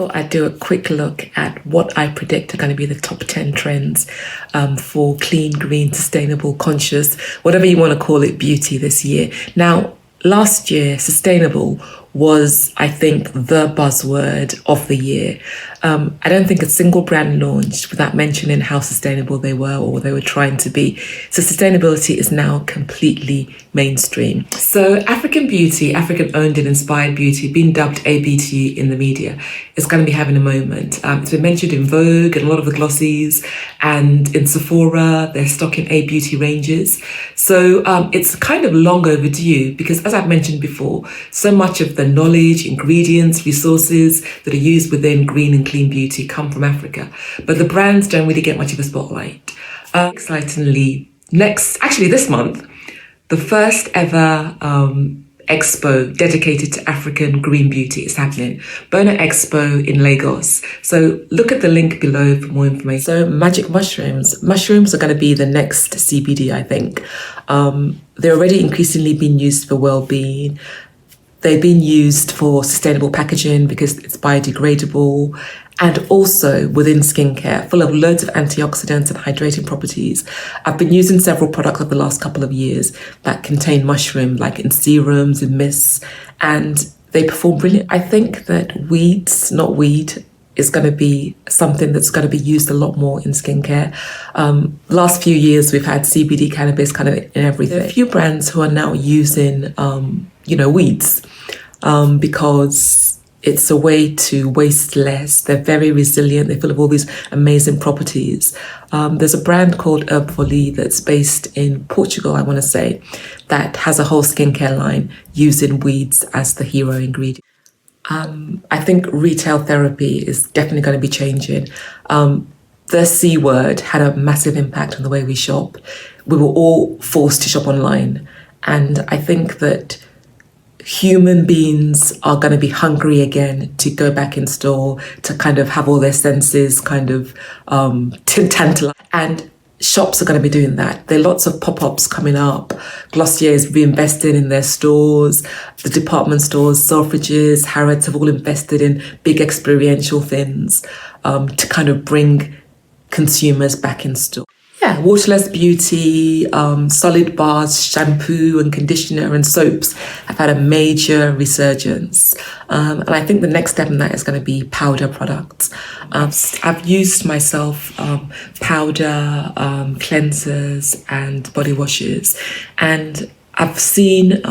thought I'd do a quick look at what I predict are going to be the top 10 trends for clean, green, sustainable, conscious, whatever you want to call it, beauty this year. Now, last year, sustainable was, I think, the buzzword of the year. I don't think a single brand launched without mentioning how sustainable they were or they were trying to be. So sustainability is now completely mainstream. So African beauty, African owned and inspired beauty, being dubbed ABT in the media, is going to be having a moment. It's been mentioned in Vogue and a lot of the glossies, and in Sephora, they're stocking A beauty ranges. So it's kind of long overdue because, as I've mentioned before, so much of the knowledge, ingredients, resources that are used within green and clean beauty come from Africa. But the brands don't really get much of a spotlight. Excitingly, this month, the first ever expo dedicated to African green beauty is happening. Bona Expo in Lagos. So look at the link below for more information. So magic mushrooms. Mushrooms are going to be the next CBD, I think. They're already increasingly being used for well-being. They've been used for sustainable packaging because it's biodegradable, and also within skincare, full of loads of antioxidants and hydrating properties. I've been using several products over the last couple of years that contain mushroom, like in serums and mists, and they perform brilliant. I think that weed is going to be something that's going to be used a lot more in skincare. Last few years, we've had CBD cannabis kind of in everything. There are a few brands who are now using, weeds because it's a way to waste less. They're very resilient. They're full of all these amazing properties. There's a brand called Herb Folie that's based in Portugal, I want to say, that has a whole skincare line using weeds as the hero ingredient. I think retail therapy is definitely going to be changing. The C word had a massive impact on the way we shop. We were all forced to shop online. And I think that human beings are going to be hungry again to go back in store, to kind of have all their senses kind of tantalized. And shops are going to be doing that. There are lots of pop-ups coming up. Glossier is reinvesting in their stores. The department stores, Selfridges, Harrods have all invested in big experiential things to kind of bring consumers back in store. Yeah, Waterless beauty, solid bars, shampoo and conditioner and soaps have had a major resurgence. And I think the next step in that is going to be powder products. I've used myself powder, cleansers and body washes. And I've seen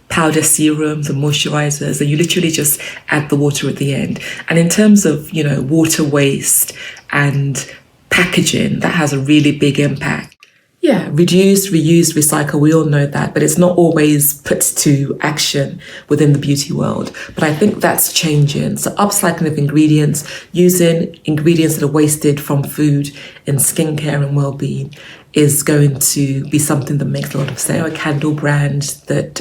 powder serums and moisturizers, and you literally just add the water at the end. And in terms of, water waste and packaging, that has a really big impact. Yeah, reduce, reuse, recycle, we all know that, but it's not always put to action within the beauty world. But I think that's changing. So upcycling of ingredients, using ingredients that are wasted from food in skincare and well-being is going to be something that makes a lot of sense. A candle brand that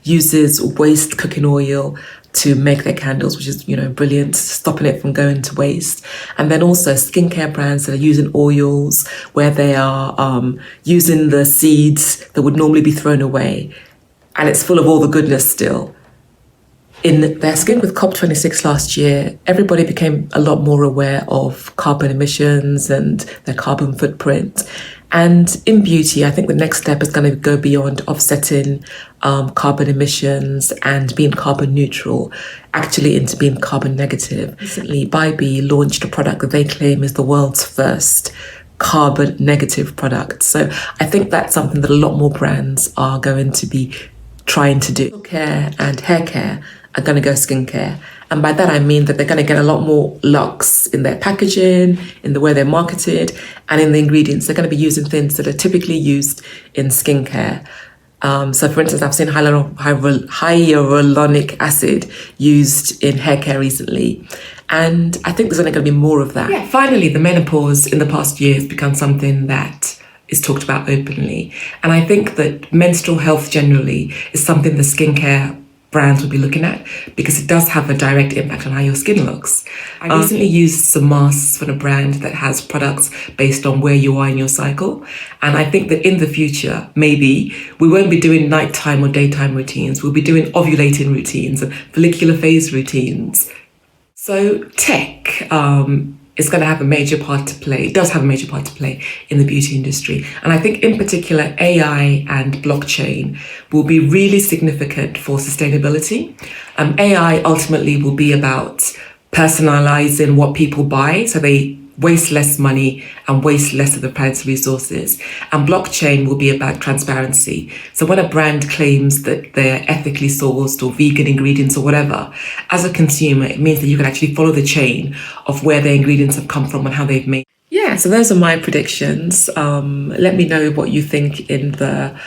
uses waste cooking oil to make their candles, which is, brilliant, stopping it from going to waste. And then also skincare brands that are using oils where they are using the seeds that would normally be thrown away. And it's full of all the goodness still. In their skin with COP26 last year, everybody became a lot more aware of carbon emissions and their carbon footprint. And in beauty, I think the next step is going to go beyond offsetting carbon emissions and being carbon neutral, actually into being carbon negative. Recently, Bybee launched a product that they claim is the world's first carbon negative product. So I think that's something that a lot more brands are going to be trying to do. Haircare and Haircare are going to go skincare. And by that, I mean that they're going to get a lot more luxe in their packaging, in the way they're marketed, and in the ingredients. They're going to be using things that are typically used in skincare. So for instance, I've seen hyaluronic acid used in hair care recently. And I think there's only going to be more of that. Yeah. Finally, the menopause in the past year has become something that is talked about openly. And I think that menstrual health generally is something the skincare brands will be looking at because it does have a direct impact on how your skin looks. I recently used some masks from a brand that has products based on where you are in your cycle. And I think that in the future, maybe we won't be doing nighttime or daytime routines. We'll be doing ovulating routines and follicular phase routines. So tech is going to have a major part to play. It does have a major part to play in the beauty industry. And I think in particular, AI and blockchain will be really significant for sustainability. AI ultimately will be about personalizing what people buy so they waste less money and waste less of the planet's resources. And blockchain will be about transparency. So when a brand claims that they're ethically sourced or vegan ingredients or whatever, as a consumer, it means that you can actually follow the chain of where their ingredients have come from and how they've made. Yeah, so those are my predictions. Let me know what you think in the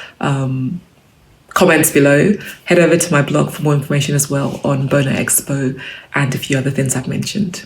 comments below. Head over to my blog for more information as well on Bono Expo and a few other things I've mentioned.